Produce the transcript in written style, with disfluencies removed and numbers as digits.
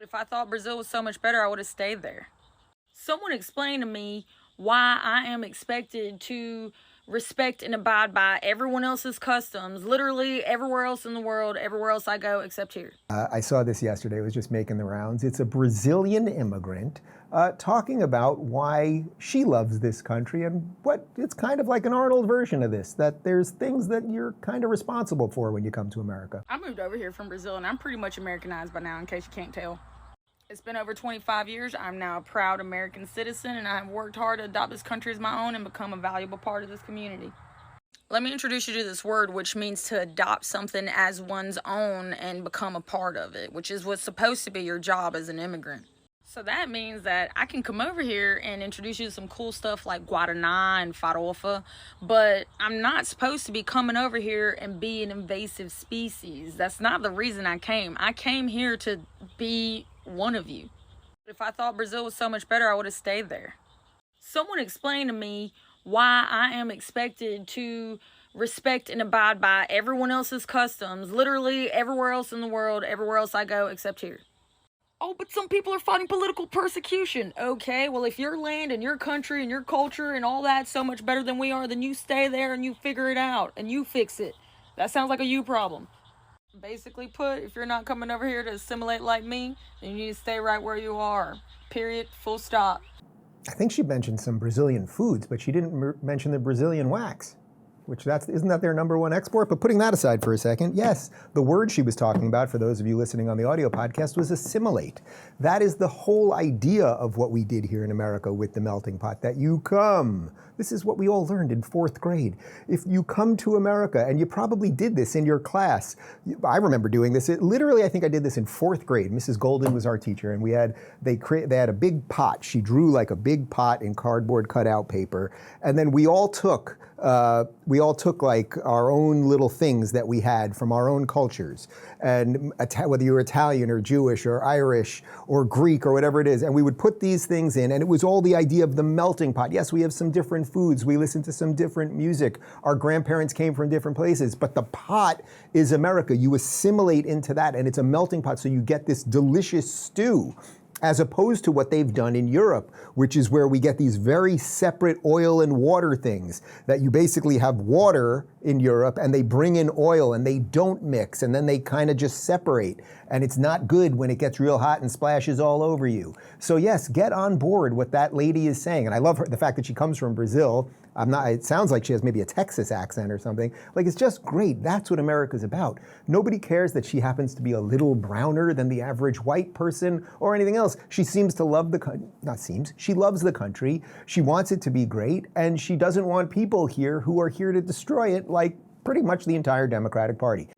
If I thought Brazil was so much better, I would have stayed there. Someone explain to me why I am expected to respect and abide by everyone else's customs, literally everywhere else in the world, everywhere else I go except here. I saw this yesterday. It was just making the rounds. It's a Brazilian immigrant talking about why she loves this country and what it's kind of like an Arnold version of this, that there's things that you're kind of responsible for when you come to America. I moved over here from Brazil and I'm pretty much Americanized by now, in case you can't tell. It's been over 25 years. I'm now a proud American citizen and I have worked hard to adopt this country as my own and become a valuable part of this community. Let me introduce you to this word, which means to adopt something as one's own and become a part of it, which is what's supposed to be your job as an immigrant. So that means that I can come over here and introduce you to some cool stuff like Guaraná and Farofa, but I'm not supposed to be coming over here and be an invasive species. That's not the reason I came. I came here to be one of you. If I thought Brazil was so much better, I would have stayed there. Someone explain to me why I am expected to respect and abide by everyone else's customs, literally everywhere else in the world, everywhere else I go except here. Oh, but some people are fighting political persecution. Okay, well, if your land and your country and your culture and all that's so much better than we are, then you stay there and you figure it out and you fix it. That sounds like a you problem. Basically put, if you're not coming over here to assimilate like me, then you need to stay right where you are. Period. Full stop. I think she mentioned some Brazilian foods, but she didn't mention the Brazilian wax, which isn't that their #1 export? But putting that aside for a second, yes, the word she was talking about, for those of you listening on the audio podcast, was assimilate. That is the whole idea of what we did here in America with the melting pot, that you come. This is what we all learned in 4th grade. If you come to America, and you probably did this in your class, I remember doing this. Literally, I think I did this in 4th grade. Mrs. Golden was our teacher, and they had a big pot. She drew like a big pot in cardboard cutout paper, and then we all took like our own little things that we had from our own cultures, and whether you were Italian or Jewish or Irish or Greek or whatever it is, and we would put these things in, and it was all the idea of the melting pot. Yes, we have some different foods, we listen to some different music, our grandparents came from different places, but the pot is America. You assimilate into that, and it's a melting pot, so you get this delicious stew, as opposed to what they've done in Europe, which is where we get these very separate oil and water things, that you basically have water in Europe and they bring in oil and they don't mix, and then they kind of just separate. And it's not good when it gets real hot and splashes all over you. So yes, get on board what that lady is saying. And I love the fact that she comes from Brazil. It sounds like she has maybe a Texas accent or something. Like, it's just great. That's what America's about. Nobody cares that she happens to be a little browner than the average white person or anything else. She seems to love she loves the country. She wants it to be great, and she doesn't want people here who are here to destroy it, like pretty much the entire Democratic Party.